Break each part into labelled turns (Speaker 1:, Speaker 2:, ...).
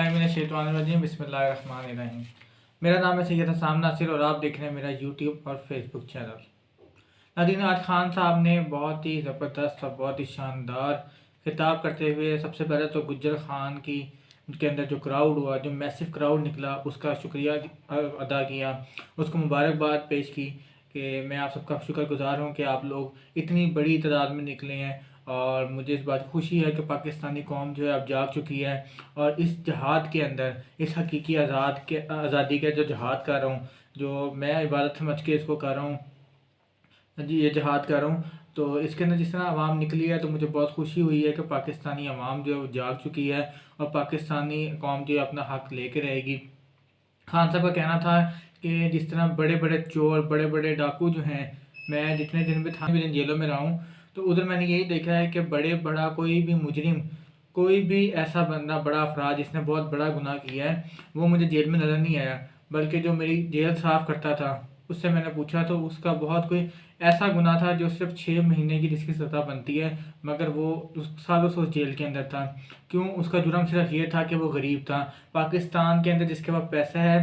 Speaker 1: औज़ुबिल्लाहिमिनश्शैतानिर्रजीम बिस्मिल्लाहिर्रहमानिर्रहीम। मेरा नाम है सैयद हसाम नासिर और आप देख रहे हैं मेरा यूट्यूब और फेसबुक चैनल। नाज़रीन, आज खान साहब ने बहुत ही ज़बरदस्त और बहुत ही शानदार खिताब करते हुए सबसे पहले तो गुज्जर खान की के अंदर जो क्राउड हुआ, जो मैसिव क्राउड निकला, उसका शुक्रिया अदा किया, उसको मुबारकबाद पेश की कि मैं आप सबका शुक्रगुजार हूँ कि आप लोग इतनी बड़ी तादाद में निकले हैं। और मुझे इस बात की खुशी है कि पाकिस्तानी कौम जो है अब जाग चुकी है और इस जहाद के अंदर, इस हकीकी आज़ादी का जो जहाद कर रहा हूँ, जो मैं इबादत समझ के इसको कर रहा हूँ जी, ये जहाद कर रहा हूँ, तो इसके अंदर जिस तरह आवाम निकली है तो मुझे बहुत खुशी हुई है कि पाकिस्तानी आवाम जो है वो जाग चुकी है और पाकिस्तानी कौम जो है अपना हक़ लेके रहेगी। खान साहब का कहना था कि जिस तरह बड़े बड़े चोर, बड़े बड़े डाकू जो हैं, मैं जितने दिन में था भी दिन जेलों में रहा हूँ, तो उधर मैंने यही देखा है कि बड़ा कोई भी मुजरिम, कोई भी ऐसा बंदा, बड़ा अफराद जिसने बहुत बड़ा गुनाह किया है, वो मुझे जेल में नज़र नहीं आया। बल्कि जो मेरी जेल साफ़ करता था, उससे मैंने पूछा तो उसका बहुत कोई ऐसा गुनाह था जो सिर्फ 6 महीने की जिसकी सज़ा बनती है, मगर वो सालों से उस जेल के अंदर था। क्यों? उसका जुर्म सिर्फ ये था कि वो गरीब था। पाकिस्तान के अंदर जिसके पास पैसा है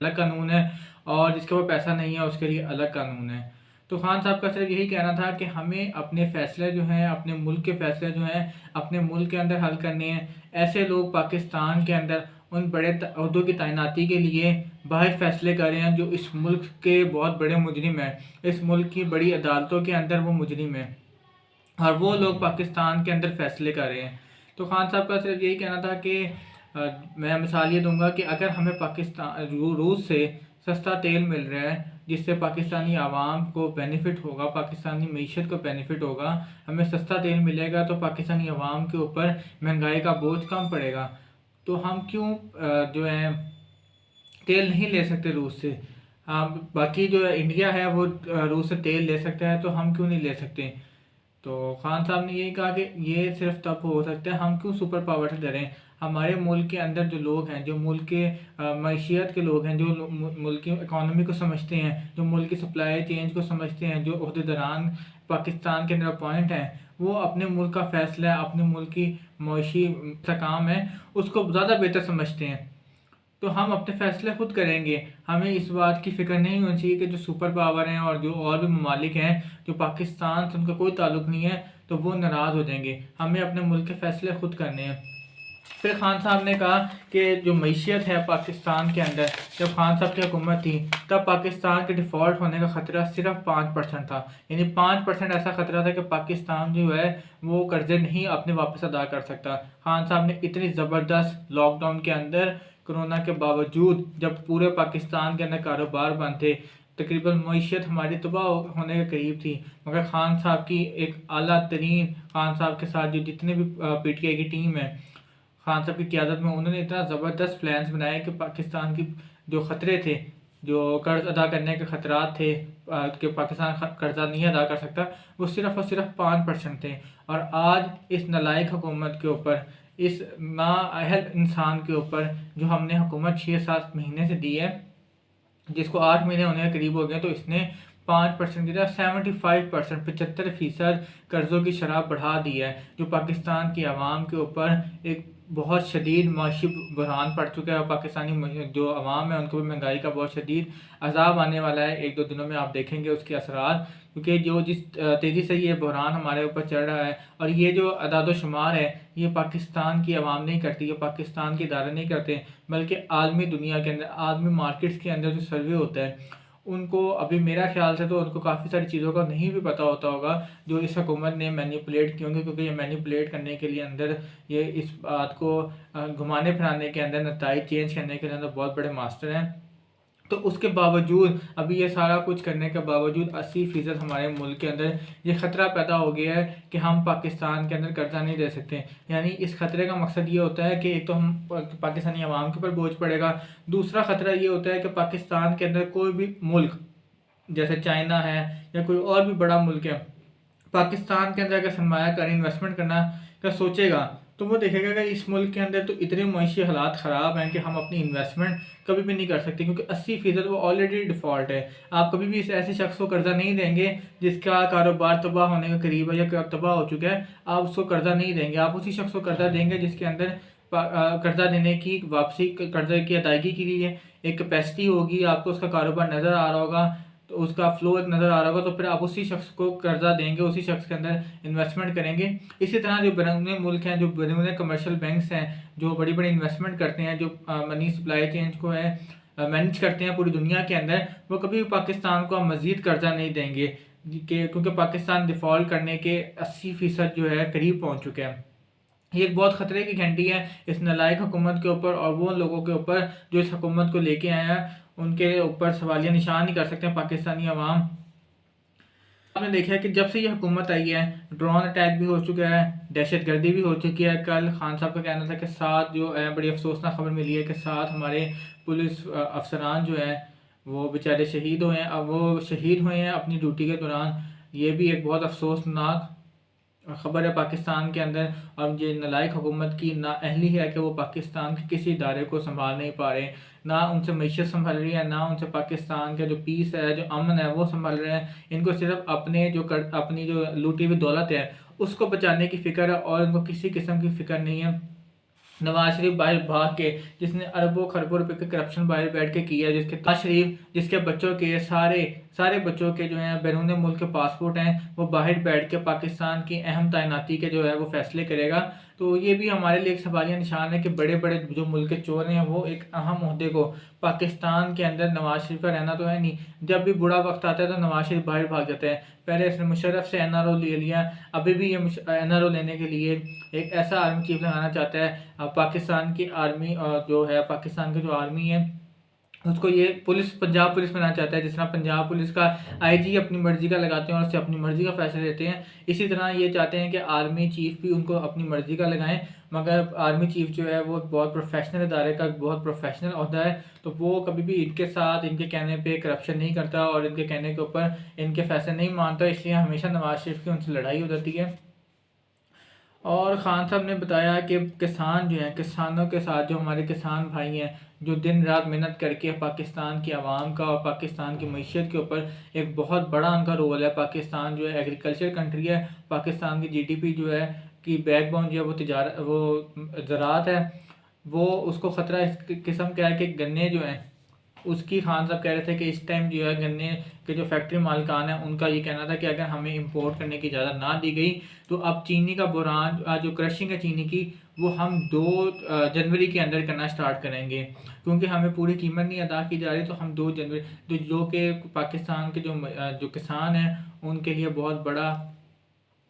Speaker 1: अलग कानून है, और जिसके पास पैसा नहीं है उसके लिए अलग कानून है। तो खान साहब का सिर्फ यही कहना था कि हमें अपने फ़ैसले जो हैं, अपने मुल्क के फ़ैसले जो हैं, अपने मुल्क के अंदर हल करने हैं। ऐसे लोग पाकिस्तान के अंदर उन बड़े ओहदों की तैनाती के लिए बाहर फ़ैसले कर रहे हैं जो इस मुल्क के बहुत बड़े मुजरिम हैं, इस मुल्क की बड़ी अदालतों के अंदर वो मुजरिम हैं, और वो लोग पाकिस्तान के अंदर फ़ैसले कर रहे हैं। तो खान साहब का सिर्फ यही कहना था कि मैं मिसाल ये दूंगा कि अगर हमें रूस से सस्ता तेल मिल रहा है जिससे पाकिस्तानी आवाम को बेनिफिट होगा, पाकिस्तानी मीशत को बेनिफिट होगा, हमें सस्ता तेल मिलेगा तो पाकिस्तानी आवाम के ऊपर महंगाई का बोझ कम पड़ेगा, तो हम क्यों जो है तेल नहीं ले सकते रूस से। बाकी जो इंडिया है वो रूस से तेल ले सकता है, तो हम क्यों नहीं ले सकते। तो खान साहब ने यही कहा कि ये सिर्फ तब हो सकता है, हम क्यों सुपर पावर से डरें। हमारे मुल्क के अंदर जो लोग हैं, जो मुल्क के मईशियत के लोग हैं, जो मुल्क की इकॉनमी को समझते हैं, जो मुल्क की सप्लाई चेन को समझते हैं, जो ओहदेदारान पाकिस्तान के अंदर अपॉइंट हैं, वो अपने मुल्क का फ़ैसला, अपने मुल्क की मईशी काम है, उसको ज़्यादा बेहतर समझते हैं। तो हम अपने फ़ैसले खुद करेंगे। हमें इस बात की फ़िक्र नहीं होनी चाहिए कि जो सुपर पावर हैं और जो और भी ममालिक हैं जो पाकिस्तान से उनका कोई ताल्लुक़ नहीं है, तो वो नाराज़ हो जाएंगे। हमें अपने मुल्क के फ़ैसले खुद करने हैं। फिर खान साहब ने कहा कि जो मईशियत है पाकिस्तान के अंदर, जब खान साहब की हुकूमत थी तब पाकिस्तान के डिफ़ॉल्ट होने का ख़तरा सिर्फ 5% था। यानी 5% ऐसा ख़तरा था कि पाकिस्तान जो है वो कर्ज़े नहीं अपने वापस अदा कर सकता। खान साहब ने इतनी ज़बरदस्त लॉकडाउन के अंदर, कोरोना के बावजूद, जब पूरे पाकिस्तान के अंदर कारोबार बंद थे, तकरीबन मईशत हमारी तबाह होने के करीब थी, मगर खान साहब की एक आला तरीन, खान साहब के साथ जो जितने भी PTI की टीम है, खान साहब की क़यादत में, उन्होंने इतना ज़बरदस्त प्लान्स बनाए कि पाकिस्तान की जो ख़तरे थे, जो कर्ज़ अदा करने के ख़तरात थे कि पाकिस्तान कर्ज़ा नहीं अदा कर सकता, वो सिर्फ़ और सिर्फ 5% थे। और आज इस नालायक हुकूमत के ऊपर, इस नाअहल इंसान के ऊपर जो हमने हुकूमत 6-7 महीने से दी है, जिसको 8 महीने होने के करीब हो गए, तो इसने 5% की जगह 75%, 75% कर्ज़ों की शरह बढ़ा दी है, जो पाकिस्तान की आवाम के ऊपर एक बहुत शदीद माशी बहरान पड़ चुका है। और पाकिस्तानी जो आवाम है उनको भी महंगाई का बहुत शदीद अजाब आने वाला है। 1-2 दिनों में आप देखेंगे उसके असरार, क्योंकि जो जिस तेज़ी से ये बहरान हमारे ऊपर चढ़ रहा है, और ये जो अदाद-ओ-शुमार है, ये पाकिस्तान की आवाम नहीं करती, ये पाकिस्तान के इदारे नहीं करते, बल्कि आलमी दुनिया के अंदर, आलमी मार्केट्स के अंदर जो सर्वे होता है, उनको अभी मेरा ख्याल से तो उनको काफ़ी सारी चीज़ों का नहीं भी पता होता होगा जो इस हुकूमत ने मैनिपुलेट की होंगी, क्योंकि ये मैनिपुलेट करने के लिए अंदर, ये इस बात को घुमाने फिराने के अंदर, नताइज चेंज करने के अंदर बहुत बड़े मास्टर हैं। तो उसके बावजूद, अभी ये सारा कुछ करने के बावजूद 80% हमारे मुल्क के अंदर ये ख़तरा पैदा हो गया है कि हम पाकिस्तान के अंदर कर्जा नहीं दे सकते। यानी इस ख़तरे का मकसद ये होता है कि एक तो हम पाकिस्तानी आवाम के ऊपर बोझ पड़ेगा, दूसरा ख़तरा ये होता है कि पाकिस्तान के अंदर कोई भी मुल्क, जैसे चाइना है या कोई और भी बड़ा मुल्क है, पाकिस्तान के अंदर अगर सरमायाकारी इन्वेस्टमेंट करना का सोचेगा, तो वो देखेगा कि इस मुल्क के अंदर तो इतने मुआशी हालात ख़राब हैं कि हम अपनी इन्वेस्टमेंट कभी भी नहीं कर सकते, क्योंकि 80% वो ऑलरेडी डिफ़ॉल्ट है। आप कभी भी इस ऐसे शख्स को कर्ज़ा नहीं देंगे जिसका कारोबार तबाह होने के करीब है या तबाह हो चुका है, आप उसको कर्ज़ा नहीं देंगे। आप उसी शख्स को कर्ज़ा देंगे जिसके अंदर कर्जा देने की, वापसी कर्जे की अदायगी के लिए एक कैपेसिटी होगी, आपको उसका कारोबार नज़र आ रहा होगा, तो उसका फ्लो एक नज़र आ रहा होगा, तो फिर आप उसी शख्स को कर्जा देंगे, उसी शख्स के अंदर इन्वेस्टमेंट करेंगे। इसी तरह जो बैरून मुल्क हैं, जो बैरून कमर्शियल बैंक्स हैं, जो बड़ी बड़ी इन्वेस्टमेंट करते हैं, जो मनी सप्लाई चेन को है मैनेज करते हैं पूरी दुनिया के अंदर, वो कभी भी पाकिस्तान को मज़ीद कर्जा नहीं देंगे, क्योंकि पाकिस्तान डिफ़ॉल्ट करने के 80% जो है करीब पहुंच चुके हैं। ये एक बहुत ख़तरे की घंटी है इस नालायक हुकूमत के ऊपर, और वो लोगों के ऊपर जो इस हुकूमत को लेके आए हैं, उनके ऊपर सवालिया निशान नहीं कर सकते हैं पाकिस्तानी अवाम। आपने देखा है कि जब से ये हुकूमत आई है, ड्रोन अटैक भी हो चुका है, दहशत गर्दी भी हो चुकी है। कल खान साहब का कहना था कि 7 जो है, बड़ी अफसोसनाक खबर मिली है कि 7 हमारे पुलिस अफसरान जो हैं वो बेचारे शहीद हुए हैं। अब वो शहीद हुए हैं अपनी ड्यूटी के दौरान। ये भी एक बहुत अफसोसनाक खबर है पाकिस्तान के अंदर। और ये नालायक हुकूमत की नाअहली है कि वो पाकिस्तान के किसी इदारे को संभाल नहीं पा रहे, ना उनसे मैशत संभल रही है, ना उनसे पाकिस्तान का जो पीस है, जो अमन है, वो संभल रहे हैं। इनको सिर्फ अपनी जो लूटी हुई दौलत है उसको बचाने की फ़िक्र है, और इनको किसी किस्म की फ़िक्र नहीं है। नवाज शरीफ बाहर भाग के, जिसने अरबों खरबों रुपए के करप्शन बाहर बैठ के किया, जिसके नवाज शरीफ जिसके बच्चों के सारे सारे बच्चों के जो हैं बैरून मुल्क के पासपोर्ट हैं, वो बाहर बैठ के पाकिस्तान की अहम तैनाती के जो है वो फैसले करेगा। तो ये भी हमारे लिए एक सवालिया निशान है कि बड़े बड़े जो मुल्क के चोर हैं वो एक अहम ओहदे को, पाकिस्तान के अंदर नवाज शरीफ का रहना तो है नहीं, जब भी बुरा वक्त आता है तो नवाज शरीफ बाहर भाग जाते हैं। पहले इसने मुशर्रफ से एनआरओ ले लिया, अभी भी ये एनआरओ लेने के लिए एक ऐसा आर्मी चीफ लगाना चाहता है। पाकिस्तान की आर्मी जो है, पाकिस्तान की जो आर्मी है उसको ये पंजाब पुलिस बनाना चाहता है। जिस तरह पंजाब पुलिस का आईजी अपनी मर्जी का लगाते हैं और उससे अपनी मर्जी का फैसला लेते हैं, इसी तरह ये चाहते हैं कि आर्मी चीफ भी उनको अपनी मर्जी का लगाएं। मगर आर्मी चीफ जो है वो बहुत प्रोफेशनल इदारे का बहुत प्रोफेशनल ओहदा है, तो वो कभी भी इनके साथ इनके कहने पे करप्शन नहीं करता और इनके कहने के ऊपर इनके फैसले नहीं मानता, इसलिए हमेशा नवाज शरीफ की उनसे लड़ाई हो जाती है। और ख़ान साहब ने बताया कि किसान जो हैं, किसानों के साथ जो हमारे किसान भाई हैं, जो दिन रात मेहनत करके पाकिस्तान की आवाम का और पाकिस्तान की मईशत के ऊपर एक बहुत बड़ा उनका रोल है। पाकिस्तान जो है एग्रीकल्चर कंट्री है, पाकिस्तान की जीडीपी जो है कि बैकबोन जो है वो ज़राअत है। वो उसको ख़तरा इस किस्म का है कि गन्ने जो हैं उसकी, खान साहब कह रहे थे कि इस टाइम जो है गन्ने के जो फैक्ट्री मालिकान है उनका ये कहना था कि अगर हमें इंपोर्ट करने की इजाज़त ना दी गई तो अब चीनी का बुरान, जो क्रशिंग है चीनी की, वो हम 2 जनवरी के अंदर करना स्टार्ट करेंगे, क्योंकि हमें पूरी कीमत नहीं अदा की जा रही। तो हम 2 जनवरी, तो जो कि पाकिस्तान के जो किसान हैं उनके लिए बहुत बड़ा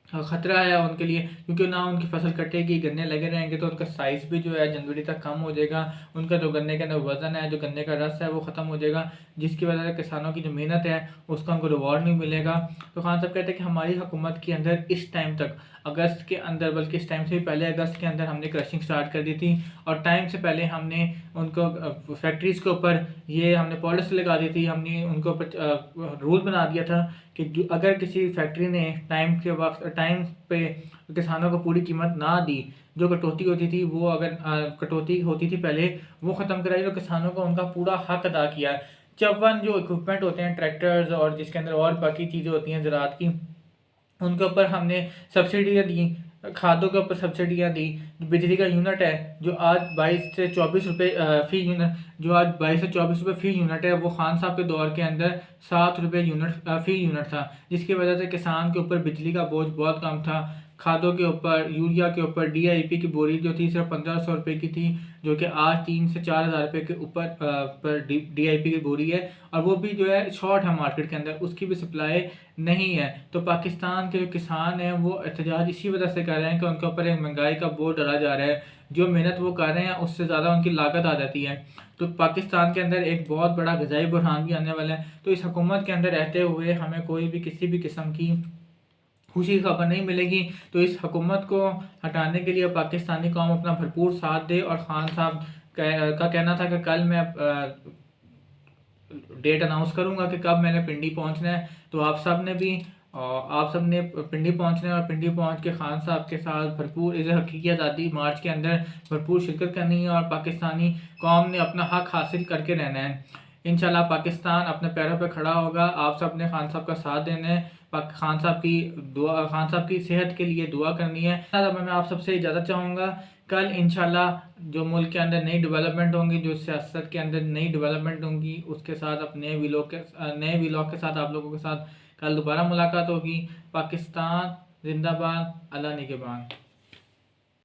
Speaker 1: खतरा है उनके लिए, क्योंकि ना उनकी फसल कटेगी, गन्ने लगे रहेंगे तो उनका साइज़ भी जो है जनवरी तक कम हो जाएगा। उनका जो गन्ने के अंदर वज़न है, जो गन्ने का रस है, वो ख़त्म हो जाएगा, जिसकी वजह से किसानों की जो मेहनत है उसका उनको रिवॉर्ड नहीं मिलेगा। तो खान साहब कहते हैं कि हमारी हुकूमत के अंदर इस टाइम तक, अगस्त के अंदर, बल्कि इस टाइम से भी पहले अगस्त के अंदर हमने क्रशिंग स्टार्ट कर दी थी, और टाइम से पहले हमने उनको फैक्ट्रीज़ के ऊपर ये हमने पॉलिसी लगा दी थी, हमने उनको रूल बना दिया था कि अगर किसी फैक्ट्री ने टाइम पे किसानों को पूरी कीमत ना दी, जो कटौती होती थी वो, अगर कटौती होती थी पहले, वो ख़त्म कराई, तो किसानों को उनका पूरा हक अदा किया। 54 जो इक्विपमेंट होते हैं, ट्रैक्टर्स और जिसके अंदर और बाकी चीज़ें होती हैं ज़राअत की, उनके ऊपर हमने सब्सिडियाँ दी, खादों के ऊपर सब्सिडियाँ दी। बिजली का यूनिट है जो आज 22 से 24 रुपये फ़ी यूनिट, जो आज 22 से 24 रुपये फ़ी यूनिट है, वो खान साहब के दौर के अंदर 7 रुपये फ़ी यूनिट था, जिसकी वजह से किसान के ऊपर बिजली का बोझ बहुत कम था। खादों के ऊपर, यूरिया के ऊपर, डीआईपी की बोरी जो थी सिर्फ 1500 रुपये की थी, जो कि आज 3 से 4000 रुपये के ऊपर पर डीआईपी की बोरी है, और वो भी जो है शॉर्ट है मार्केट के अंदर, उसकी भी सप्लाई नहीं है। तो पाकिस्तान के जो किसान हैं वो एहतजाज इसी वजह से कर रहे हैं कि उनके ऊपर एक महंगाई का बोझ डाला जा रहा है, जो मेहनत वो कर रहे हैं उससे ज़्यादा उनकी लागत आ जाती है। तो पाकिस्तान के अंदर एक बहुत बड़ा ग़ज़ाई बुरहान भी आने वाला है। तो इस हुकूमत के अंदर रहते हुए हमें कोई भी किसी भी किस्म की खुशी की खबर नहीं मिलेगी। तो इस हुकूमत को हटाने के लिए पाकिस्तानी कौम अपना भरपूर साथ दे। और ख़ान साहब का कहना था कि कल मैं डेट अनाउंस करूंगा कि कब मैंने पिंडी पहुंचना है, तो आप सब ने पिंडी पहुंचना है, और पिंडी पहुंच के खान साहब के साथ भरपूर इज़ हकीकी आज़ादी मार्च के अंदर भरपूर शिरकत करनी है, और पाकिस्तानी कौम ने अपना हक हासिल करके रहना है। इंशाल्लाह पाकिस्तान अपने पैरों पे खड़ा होगा। आप सब ने खान साहब का साथ देना है, खान साहब की सेहत के लिए दुआ करनी है। अब मैं आप सबसे इजाज़त चाहूँगा। कल इंशाल्लाह जो मुल्क के अंदर नई डेवलपमेंट होंगी, जो सियासत के अंदर नई डेवलपमेंट होंगी, उसके साथ अपने नए व्लॉग के साथ आप लोगों के साथ कल दोबारा मुलाकात होगी। पाकिस्तान जिंदाबाद, अल्लाह निगहबान।